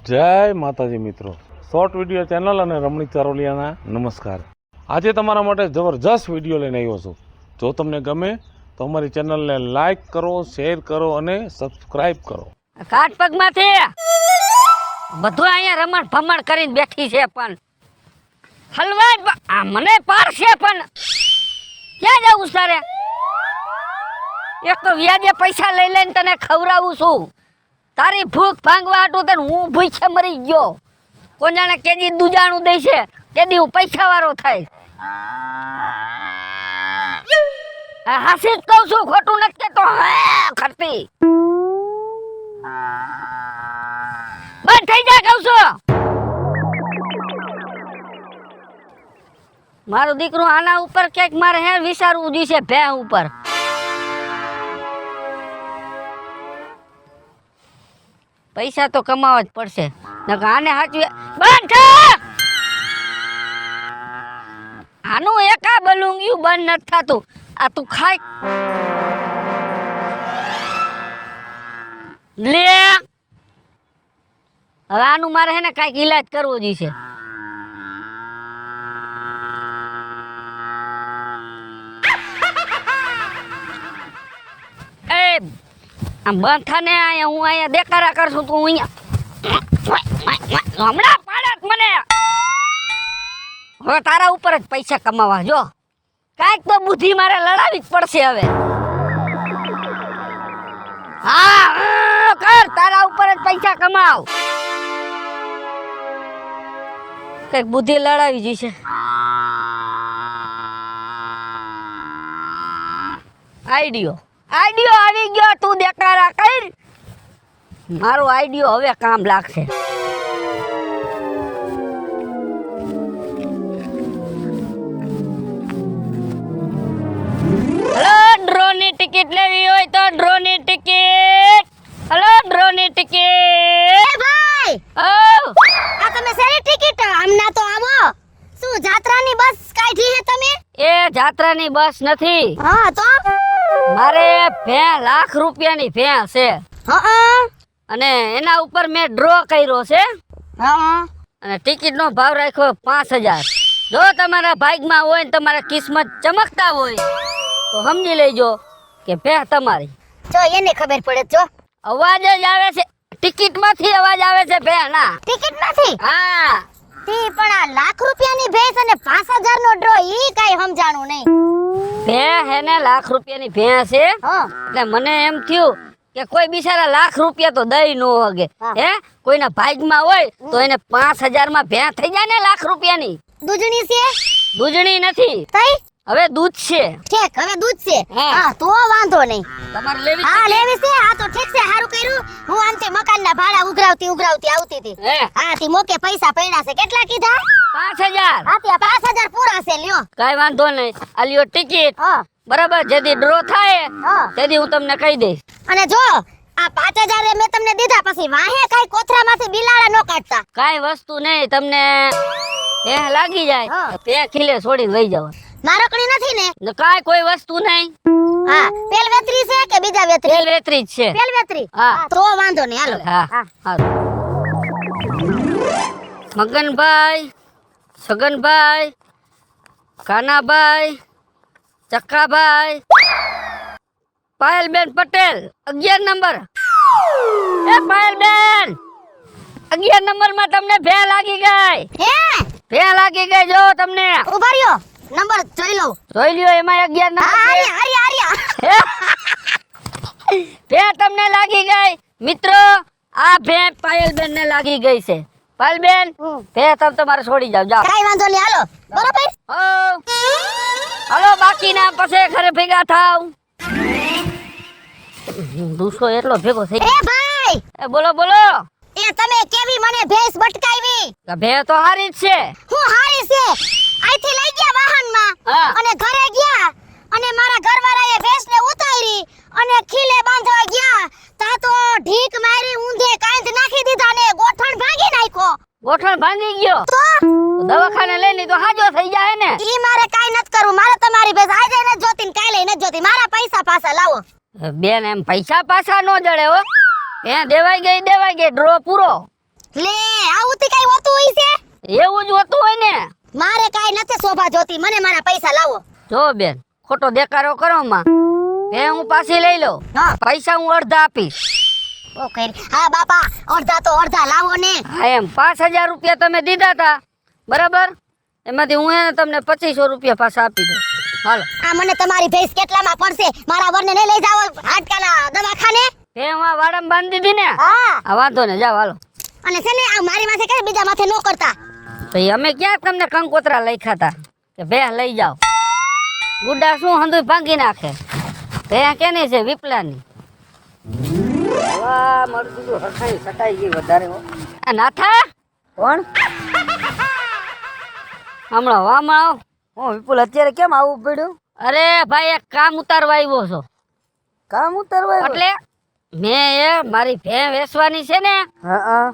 જય માતાજી મિત્રો, શોર્ટ વિડીયો ચેનલ અને રમણીક ચારોલિયાના નમસ્કાર. આજે તમારા માટે જબરજસ્ત વિડીયો લઈને આવ્યો છું. જો તમને ગમે તો અમારી ચેનલને લાઈક કરો, શેર કરો અને સબસ્ક્રાઇબ કરો. કાટ પગમાંથી બધું અહીંયા રમણ ભમણ કરીને બેઠી છે, પણ હલવાઈ આ મને પારશે, પણ ક્યાં જવું તારે? એક તો વ્યાજે પૈસા લઈ લઈને તને ખવડાવું છું, તારી ભૂખ ભાંગવા હાટું તને હું ભૂખે મરી ગયો. કોણ જાણે કેદી દુજાણું દે છે, કેદી હું પૈસા વાળો થાય. હાસી જ કહું છું, ખોટું નથી કહેતો. ખરતી બંધ થઈ જા કહું છું. મારું દીકરું આના ઉપર ક્યાંક મારે હે વિચારવું જોઈશે. ભે ઉપર પૈસા તો કમાવા જ પડશે, નકર આને હાચવે. બંધ થા. આનું એકા બલુંગિયું બંધ નથી થતું. આ તું ખાય લે. હવે આનું મારે હે ને કાંઈક ઈલાજ કરવો જોઈશે. એ આમ બંધ થાને. અહીંયા હું અહીંયા દેખાડા કરશું તું અહીંયા હમણાં પાડત મને. હવે તારા ઉપર જ પૈસા કમાવા. જો કાંઈક તો બુદ્ધિ મારે લડાવી જ પડશે હવે. હા કર, તારા ઉપર જ પૈસા કમાવ. કઈક બુદ્ધિ લડાવી જોઈશે. આઈડિયો આવી ગયો. તું દેખાડા કર. મારો આઈડિયો હવે કામ લાગશે. હલો, ડ્રોની ટિકિટ લેવી હોય તો ડ્રોની ટિકિટ. હલો, ડ્રોની ટિકિટ. ભાઈ ઓ આ તમે શેની ટિકિટ હમણાં તો આવો. શું જાત્રાની બસ કાઢી હે તમે? એ જાત્રાની બસ નથી. હા તો મારે લાખ રૂપિયાની ભેં છે, હા અને એના ઉપર મેં ડ્રો કર્યો છે, હા અને ટિકિટ નો ભાવ રાખ્યો 5000. જો તમારા ભાગમાં હોય ને તમારા કિસ્મત ચમકતા હોય તો સમજી લેજો કે ભેં તમારી. જો એને ખબર પડે. જો અવાજ જ આવે છે ટિકિટ માંથી, અવાજ આવે છે ભેં ના. ટિકિટ નથી. હા તી પણ આ લાખ રૂપિયાની ભેંસ અને 5000 નો ડ્રો ઈ કઈ સમજાણું નહીં. ભેં હે ને લાખ રૂપિયાની ભેં છે, હા એટલે મને એમ થયું કે કોઈ બિચારા લાખ રૂપિયા તો દઈ નો હગે. હે કોઈના ભાગમાં હોય તો એને 5000 માં ભેં થઈ જાય ને લાખ રૂપિયાની. દૂધણી છે? દૂધણી નથી, તઈ હવે દૂધ છે. ઠીક, હવે દૂધ છે. હા. હા તો વાંધો નહીં. તમારે લેવી હા છે? લેવી છે. હા તો ઠીક છે, સારું કર્યું. હું આમતે મકાનના ભાડા ઉઘરાવતી આવતી હતી. હે હા તી મોકે પૈસા પડ્યા છે. કેટલા કીધા? 5000. હા ત્યાં 5000 પૂરા છે. લ્યો. કઈ વાંધો નહીં. આ લ્યો ટિકિટ. હા બરાબર, જેદી ડ્રો થાય હા. તેદી હું તમને કહી દઈશ. અને જો આ 5000 મેં તમને દીધા, પછી વાહે કઈ કોથરામાંથી બિલાડા નો કાઢતા. કઈ વસ્તુ નહીં, તમને લાગી જાય હા. તે ખીલે છોડીને વહી જાવ. નારકડી નથી ને? કાઈ કોઈ વસ્તુ નહીં. હા પેલ વેતરી છે કે બીજા વેતરી? તેલ રેતરી જ છે. પેલ વેતરી. હા. તો વાંધો નહીં. હાલો. હા હારું. મગનભાઈ, સગનભાઈ, કાનાભાઈ, ચક્કાભાઈ, પાયલબેન પટેલ 11 નંબર. એ પાયલબેન, 11 નંબર માં તમને ભે લાગી ગઈ. હે ભે લાગી ગઈ. જો તમને ઉભા રહ્યો, નંબર જોઈ લઉં. જોઈ લ્યો, એમાં 11 હા નંબર છે. આર્યા ભે તમને લાગી ગઈ. મિત્રો આ ભે પાયલબેન ને લાગી ગઈ છે. પાયલબેન ભે તમે તમારે છોડી જાવ. જાઓ. કઈ વાંધો નહીં. હાલો. બરોબર. હાલો, બાકીના પછી ઘરે ભેગા થાવ. દુસો એટલો ભેગો થઈ. એ ભાઈ, એ બોલો બોલો. એ તમે કેવી મને ભેંસ બટકાવી? ભે તો હારી જ છે. હું હારી છે. અહીંથી લઈ ગયા વાહનમાં હા. અને ઘરે ગયા, અને મારા ઘરવાળાએ ભેંસને ઉતારી અને ખીલે બાંધવા ગયા. તા તો ઢીક મારી ઊંધે કાંઈક નાખી દીધા ને ગોઠણ ભાંગી નાખ્યો. ગોઠણ ભાંગી ગયો. તો દવાખાને લઈને તો હાજો થઈ જાય ને. ઈ મારે કાઈ નત કરવું. મારે તમારી ભેંસ આજે ન જોતી ને કાલે ન જોતી. મારા પૈસા પાછા લાવો. બેન એમ પૈસા પાછા નો જડે હો. એ દેવાઈ ગઈ ડ્રો પૂરો. લે આવું તે કઈ હોતું હોય છે? એવું જ હોતું હોય ને. મારે કાઈ નથી શોભા જોતી, મને મારા પૈસા લાવો. જો બેન ખોટો દેકારો કરો માં, ભે હું પાછી લઈ લઉં. હા. પૈસા હું અડધા આપીશ. ઓ કરી. હા બાપા, અડધા તો અડધા લાવો ને. હા એમ 5000 રૂપિયા તમે દીધા હતા બરાબર, એમાંથી હું એને તમને 2500 રૂપિયા પાછા આપી દઉં. હાલો. આ મને તમારી ભેંસ કેટલામાં પડશે? મારા વરને નહીં લઈ જાવ હાડકાના દવાખાને? ભે હું આ વાડામાં બાંધી દીધી ને. હા. આ વાંધો ને, જાવ હાલો. અને છે ને આ મારી માથે કરે, બીજા માથે નો કરતા. તો ઈ અમે ક્યાં તમને કંકોત્રા લખ્યા હતા કે ભે લઈ જાઓ? ગુડા શું હંધુય ભાંગી નાખે. ભે કેની છે? વિપલાની. વાહ મરતું તો હખાઈ સટાઈ ગઈ વધારે હો. આ નાથા કોણ? હમણાં વામણાઓ. હું વિપુલ અત્યારે કેમ આવવું પડ્યું? અરે ભાઈ એક કામ ઉતારવા આવ્યો છો. કામ ઉતારવા આવ્યો? એટલે મેં એ મારી ભે વેચવાની છે ને, હા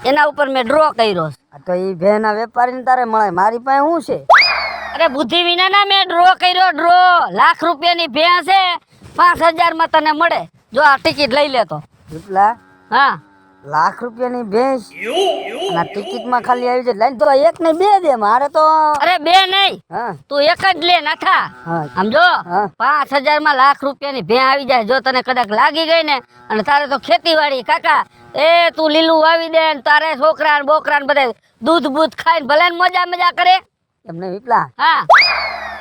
એના ઉપર મેં ડ્રો કર્યો છે. આ તો ઈ ભેના વેપારીને તારે મળે, મારી પાસે શું છે? અરે બુદ્ધિ વિના ના મેં ડ્રો કર્યો. ડ્રો લાખ રૂપિયાની ભે છે, 5000 માં તને મળે જો આ ટિકિટ લઈ લેતો. વિપલા હા લાખ રૂપિયાની ભેંસ અને ટિકિટમાં ખાલી આવી જાય, લાઈન તો એક ને બે દે મારે તો. અરે બે નહીં, હા તું એક જ લે નાથા. હા સમજો હા. 5000 માં લાખ રૂપિયાની ભે આવી જાય જો તને કદાચ લાગી ગઈ ને, અને તારે તો ખેતીવાડી કાકા એ તું લીલું વાવી દે ને તારે છોકરા ને બોકરા ને બધા દૂધ બૂધ ખાઈને ભલે ને મજા મજા કરે. એમને વિપલા હા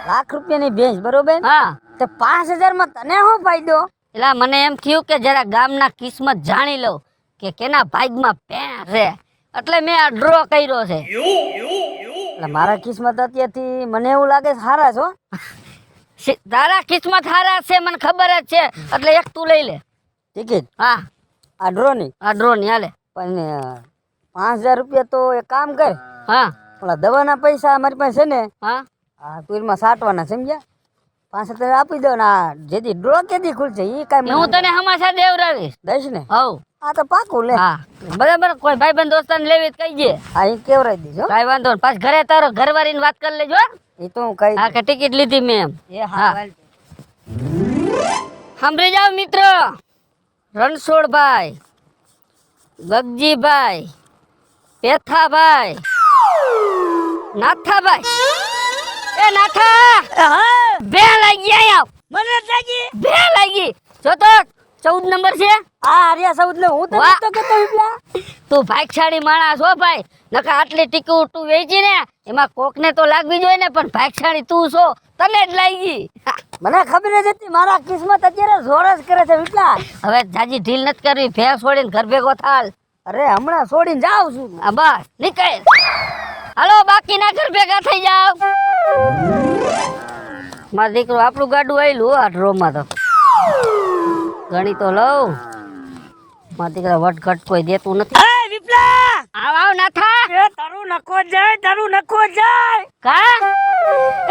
લાખ રૂપિયાની ભેંસ બરોબર, હા. તો 5000 માં તને શું ફાયદો? એટલે મને એમ થયું કે જરા ગામના કિસ્મત જાણી લઉં કે કેના ભાગમાં ભેં છે, એટલે મેં આ ડ્રો કર્યો છે. એટલે મારા કિસ્મત અત્યારથી મને એવું લાગે છે સારા છો. તારા કિસ્મત હારા છે મને ખબર જ છે, એટલે એક તું લઈ લે. ટિકિટ હા આ ડ્રોની આ ડ્રો ની હાલે. પણ 5000 રૂપિયા તો એક કામ કર, હા ઓલા દવાના પૈસા અમારી પાસે છે ને, હા આ તુરમાં સાટવાના સમજ્યા, 5000 આપી દો ને. આ જેથી ડ્રો કેદી ખુલશે ઈ કાઈ હું તને હમાસા દેવરાવીશ. દઈશ ને? હવ આ તો પાકું લે. હા બરાબર. કોઈ ભાઈબંધ દોસ્તાને લેવી તો કહીજે. આ ઈ કેવરાઈ દીધો. કાઈ વાંધો નહીં. પાછ ઘરે તારો ઘરવાળીને વાત કરી લેજો. એ તો હું કહી હા કે ટિકિટ લીધી મેં એમ. એ હા. સાંભળી જાઓ મિત્રો, રણછોડભાઈ, ગગજીભાઈ, પેથાભાઈ, નાથાભાઈ. એ નાથા બે લાગી આવ. મને લાગી બે લાગી. જો તો 14 નંબર છે. આ આર્યા સૌદ ને હું તો વાહ. નતો કેતો વિપલા. તું ભાગશાળી માણસ હો ભાઈ, નકા આટલી ટિકિટ તું વેચી ને એમાં કોકને તો લાગવી જોઈએ ને, પણ ભાગશાળી તું છો, તને જ લાગી. મને ખબર જ હતી મારા કિસ્મત અત્યારે જોર જ કરે છે વિપલા. હવે જાજી ઢીલ નથી કરવી, ભેંસ છોડીને ઘર ભેગો થાલ. અરે હમણાં છોડીને જાઉં છું. આ બસ નીકળ. હાલો બાકીના ઘર ભેગા થઈ જાવ. મારો દીકરો આપણું ગાડું આવેલું આ ડ્રોમાં તો ગણી તો લઉં. મારા દીકરા વટઘટ કોઈ દેતું નથી. એ વિપલા આવ આવ નાથા. એ તારું નખો જાય, તારું નખો જાય. કા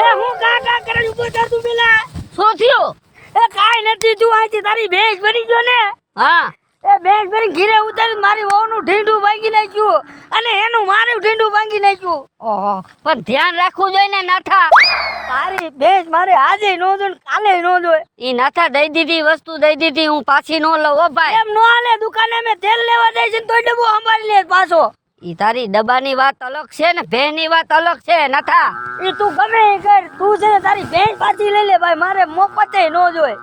એ હું કા કા કરે ઉભો થા તું પેલા. શું થયું? એ કાઈ નથી, તું આથી તારી ભેંસ ભરી ગયો ને, હા એ ભેંસ ભરી ઘીરે ઉતારી મારી વહુનું ઢીંડું ભાંગી નાખ્યું અને એનું મારું ઢીંડું ભાંગી નાખ્યું. ઓહો, પણ ધ્યાન રાખવું જોઈએ ને નાથા. તારી ભેંસ મારે આજે નો જોઈ ને કાલે નો જોઈ. ઈ નાથા દઈ દીધી વસ્તુ દઈ દીધી, હું પાછી નો લઉં હો ભાઈ. એમ નો હાલે, દુકાને મેં તેલ લેવા જાય છે ને તોય ડબ્બો સંભાળી લે પાછો. ઈ તારી ડબ્બાની વાત અલગ છે ને ભેંની વાત અલગ છે નાથા. એ તું ગમે એ કર, તું છે ને તારી ભેંસ પાછી લઈ લે ભાઈ, મારે મોકતે નો જોઈ.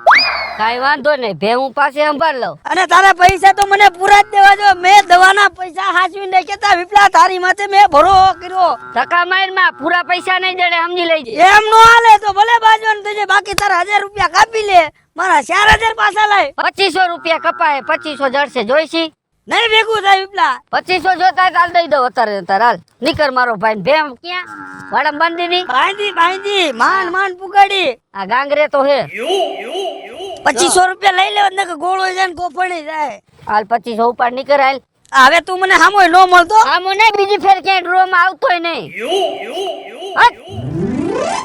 કાઈ વાંધો નહીં, ભે હું પાસે સંભાળ લઉં. અને તારા પૈસા તો મને પૂરા જ દેવા જો. મેં દવાના પૈસા હાચવીને કેતા વિપલા તારી માથે મેં ભરો કર્યો. ધક્કા મારમાં પૂરા પૈસા નહીં જડે, સમજી લેજે. એમ નો હાલે તો ભલે બાજવાનું થશે, બાકી તારા 1000 રૂપિયા કાપી લે, મારા 4000 પાછા લાય. 2500 રૂપિયા કપાય, 2500 જડશે જોઈશી. નહીં ભેગું થાય વિપલા. 2500 જોતા હાલ દઈ દો અત્યારે અત્યારે. હાલ નીકળ મારો ભાઈ. ભેમ ક્યાં વાડમ બાંધી દી. બાંધી માંડ માંડ પુગાડી. આ ગાંગરે તો હે. 2500 રૂપિયા લઈ લેવા ને ગોળો જાય ને કોફળી જાય. હાલ 2500 ઉપર નીકળ હાલ. હવે તું મને હામોય નો મળતો. આ મને બીજી ફેર ક્યાંય ડ્રો માં આવતોય નહીં.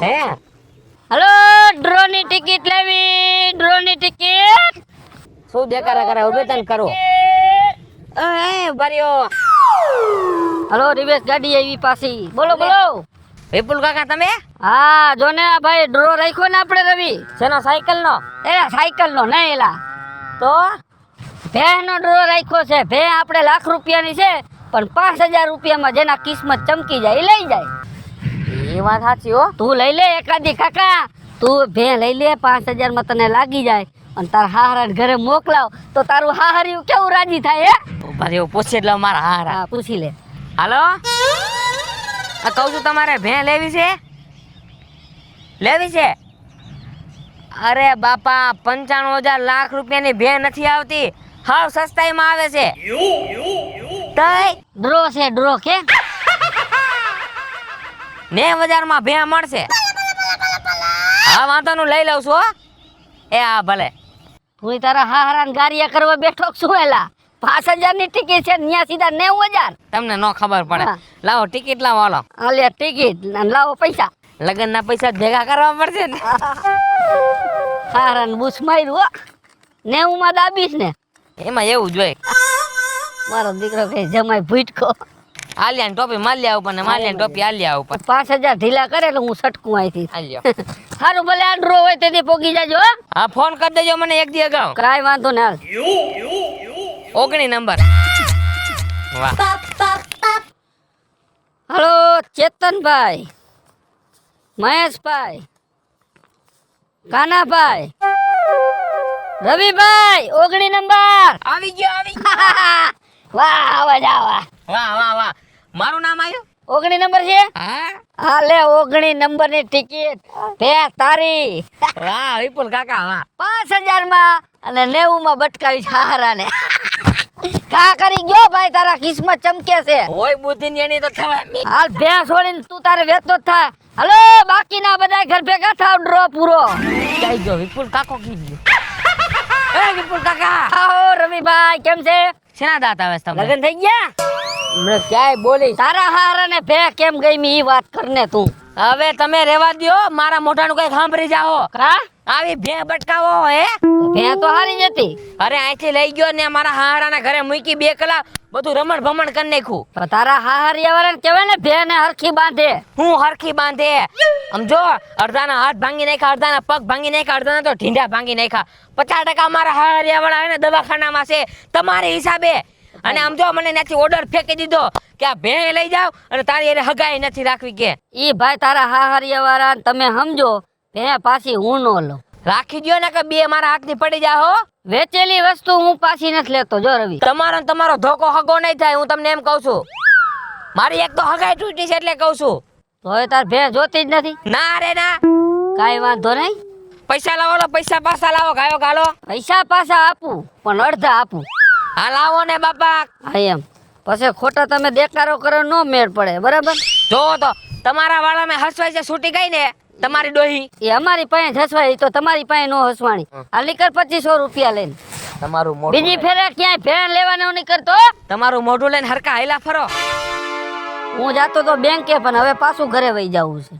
હે હલો, ડ્રો ની ટિકિટ લેવી. ડ્રો ની ટિકિટ શું દેખાડા કરે ઉભેતન કરો. એ ભર્યો. હલો રિવેશ ગાડી આવી પાછી. બોલો બોલો વિપુલ કાકા તમે? હા જો ને આ ભાઈ ડ્રો રાખ્યો ને આપણે રવિ. શેનો સાયકલ નો? એલા સાયકલ નો નહીં એલા તો ભે નો ડ્રો રાખ્યો છે. ભે આપણે લાખ રૂપિયાની છે, પણ 5000 રૂપિયામાં જેના કિસ્મત ચમકી જાય એ લઈ જાય. એ વાત સાચી હો. તું લઈ લે એકાદી કાકા, તું ભે લઈ લે 5000 માં તને લાગી જાય અને તારા હાહરાને ઘરે મોકલાવ તો તારું હાહરિયું કેવું રાજી થાય હે? ભાઈ એવું પૂછી એટલે મારા હારા. હા પૂછી લે. હાલો, આ કહું છું તમારે ભેં લેવી છે? લેવી છે? અરે બાપા 95,000 લાખ રૂપિયાની ભેં નથી આવતી, હાવ સસ્તાઈમાં આવે છે. તઈ ડ્રો છે ડ્રો કે 90,000 માં ભેં મળશે. હા વાંધો નું લઈ લઉં છું હો. એ હા ભલે. તું તારા હાહરાને ગારિયા કરવા બેઠો છું એલા? 5000 ની ટિકિટ છે, ન્યા સીધા 90,000. તમને નો ખબર પડે. હા. લાવો ટિકિટ લાવો. હાલો, આલે ટિકિટ અને લાવો પૈસા. લગ્ન ના પૈસા ભેગા કરવા પડશે ને. હાહરાને બૂસ માર્યું હો, 90 માં દાબીશ ને. એમાં એવું જોઈએ. મારો દીકરો કઈ જમાઈ ભૂટકો. આલિયાની ટોપી માલ્યા ઉપર ને માલ્યાની ટોપી આલિયા ઉપર. 5000 ઢીલા કરે એટલે હું સટકું અહીંથી. આલ્યો. સારું ભલે આ ડ્રો હોય તેથી પોગી જાજો હો. હા ફોન કરી દેજો મને એક દી અગાઉ. કાંઈ વાંધો ને હાલ. 19 નંબર. વાહ. હલો ચેતનભાઈ, મહેશભાઈ, કાનાભાઈ, રવિભાઈ, 19 નંબર. આવી ગયો. વાહ આવા જાવા. વાહ વાહ વાહ. મારું નામ આવ્યું? 19 નંબર છે. હા. હાલે 19 નંબર ની ટિકિટ બે તારી. વાહ વિપુલ કાકા વાહ. 5000 માં અને 90 માં બટકાવી હારાને. કા કરી ગયો ભાઈ, તારા કિસ્મત ચમકે છે. હોય બુદ્ધિ ની એની તો થવાય. હાલ ભેંસ છોડીને તું તારે વેચતો જ થાય. હલો બાકીના બધા ઘર ભેગા થાવ, ડ્રો પૂરો. જઈ ગયો વિપુલ કાકો કી ગયો. એ વિપુલ કાકા. આવો રવિભાઈ, કેમ છે? શેના દાંત આવે છે તમને? લગન થઈ ગયા? હમણાં ક્યાંય બોલી. તારા હારાને ભે કેમ ગઈ ઈ વાત કરને તું. હવે તમે રેવા દ્યો, મારા મોઢાનું કઈ સાંભળી જાઓ. કા આવી ભે બટકાવો હે? ભે તો હારી જ હતી. અરે અહીંથી લઈ ગયો ને મારા હારાના ઘરે મૂકી 2 કલાક બધું રમણ ભમણ કરી નાખ્યું. તો તારા હાહરિયા વાળાને કહેવાય ને ભે ને હરખી બાંધે. હું હરખી બાંધે. સમજો, અડધાના હાથ ભાંગી નાખ્યા, અડધાના પગ ભાંગી નાખ્યા, અડધાના તો ઢીંઢા ભાંગી નાખ્યા. 50% મારા હારિયા વાળા હે ને દવાખાનામાં છે તમારે હિસાબે. અને સમજો મને ત્યાંથી ઓર્ડર ફેંકી દીધો કે આ ભે લઈ જાવ અને તારી એને હગાઈ નથી રાખવી કે. ઈ ભાઈ તારા હાહરિયા વાળા તમે સમજો, ભે પાછી હું નો લઉં. રાખી દ્યો ને કે 2 મારા હાથની પડી જા હો. વેચેલી વસ્તુ હું પાછી નથી લેતો જો રવિ. તમારો ને તમારો ધોકો હગો નહીં થાય, હું તમને એમ કહું છું. મારી એક તો હગાઈ તૂટી છે એટલે કહું છું. તોય તાર ભે જોતી જ નથી. ના રે ના. કાઈ વાંધો નહીં. પૈસા લાવો, પૈસા પાછા લાવો, ગાયો ગાલો. પૈસા પાછા આપું પણ અડધા આપું. હા લાવો ને બાપા. હા એમ પછી ખોટા તમે દેખાડો કરો નો મેળ પડે, બરાબર? જો તો તમારા વાળામાં હસવાઈ છે છૂટી ગઈ ને તમારી ડોહી. એ અમારી પાસે હસવાય તો તમારી પાસે નો હસવાણી. આ લીકર 2500 રૂપિયા લઈને તમારું મોઢું બીજી ફેરે ક્યાંય ફેર લેવાનો નહીં કરતો. તમારું મોઢું લઈને હરકા હાઈલા ફરો. હું જાતો તો બેંકે પણ હવે પાછું ઘરે વહી જવું છે.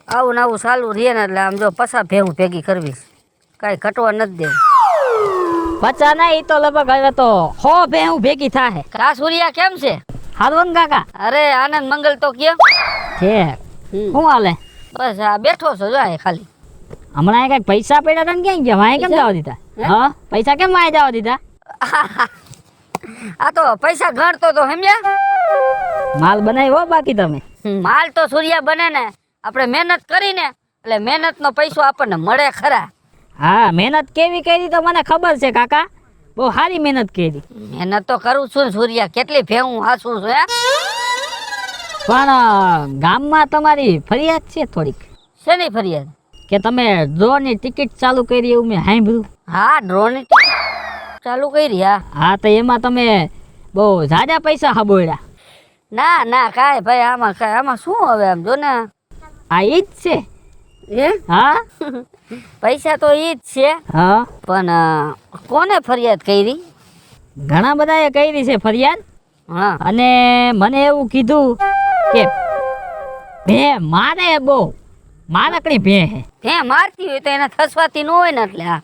આવું ને આવું ચાલુ રહે ને એટલે આમ જો પસા ભેગું ભેગી કરવી, કાંઈ ઘટવા નથી દેવું. બચ્ચા ના ઈ તો લગભગ હવે તો 100 ભેહું ભેગી થાય. કા સૂર્યા કેમ છે? હાલવન કાકા અરે આનંદ મંગલ તો કયો છે શું હાલે? બસ આ બેઠો છો જો આ ખાલી. હમણાં કઈક પૈસા પડ્યા હતા ને ક્યાં ગયા? વાંહે કેમ જવા દીધા? હા પૈસા કેમ વાંહે જવા દીધા? આ તો પૈસા ગણતો તો સમજ્યા. માલ બનાવ્યો બાકી તમે? માલ તો સૂર્યા બને ને, આપણે મહેનત કરીને એટલે મહેનતનો પૈસો આપણને મળે ખરા. હા મહેનત કેવી કરી તો મને ખબર છે કાકા, બહુ સારી મહેનત કરી. મહેનત તો કરું છું ને સૂર્યા, કેટલી ભેહું હાસું છું હે. પણ ગામમાં તમારી ફરિયાદ છે થોડીક. શેની ફરિયાદ? કે તમે ડ્રોની ટિકિટ ચાલુ કરી એવું મેં સાંભળ્યું. હા ડ્રોની ચાલુ કરી. હા હા તો એમાં તમે બહુ ઝાઝા પૈસા હબોળ્યા. ના ના કાંઈ ભાઈ આમાં કાંઈ આમાં શું હવે આમ જો ને આ ઈ જ છે. એ હા પૈસા તો ઈ જ છે હા પણ કોને ફરિયાદ કરી? ઘણા બધાએ કરી છે ફરિયાદ. હા અને મને એવું કીધું કે ભે મારે બહુ માનકડી ભે હે. હે મારતી હોય તો એને થસવાતી ન હોય ને એટલે. હા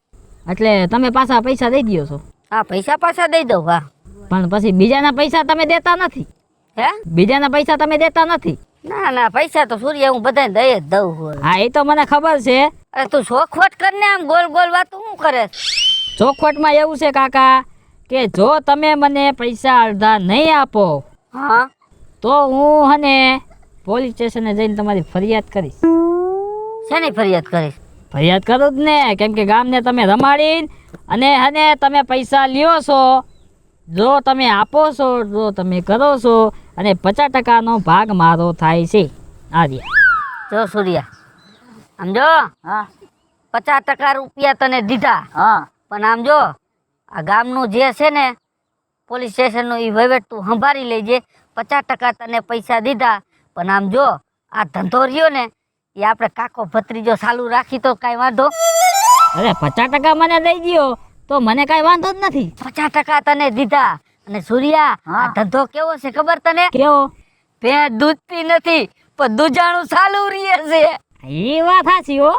એટલે તમે પાછા પૈસા દઈ દો છો. હા પૈસા પાછા દઈ દઉં. હા પણ પછી બીજાના પૈસા તમે દેતા નથી. હે બીજાના પૈસા તમે દેતા નથી. ના ના પૈસા તો સૂર્ય હું બધાને દઈ જ દઉં છું. હા એ તો મને ખબર છે. અરે તું શોખવટ કર ને, આમ ગોલ ગોલ વાતું શું કરે? ચોખવટમાં એવું છે કાકા કે જો તમે મને પૈસા અડધા નહીં આપો હા તો હું હને પોલીસ સ્ટેશને જઈને તમારી ફરિયાદ કરીશ. શેની ફરિયાદ કરીશ? ફરિયાદ કરું જ ને, કેમ કે ગામને તમે રમાડીને અને હને તમે પૈસા લ્યો છો, જો તમે આપો છો, જો તમે કરો છો અને 50% ભાગ મારો થાય છે. આર્યા જો સૂર્યા આમ જો હા 50% રૂપિયા તને દીધા, હા પણ આમ જો આ ગામનું જે છે ને પોલીસ સ્ટેશનનું એ વહીવટ તું સંભાળી લેજે. 50% તને પૈસા દીધા, પણ આમ જો આ ધંધો રહ્યો ને એ આપણે કાકો ભત્રીજો ચાલુ રાખી તો કાંઈ વાંધો. અરે 50% મને દઈ દ્યો તો મને કાંઈ વાંધો જ નથી. 50% તને દીધા અને સૂર્યા હા. આ ધંધો કેવો છે ખબર તને? કેવો? ભેંસ દૂધતી નથી પણ દૂધાણું ચાલુ રહે છે. એ વાત સાચી હો.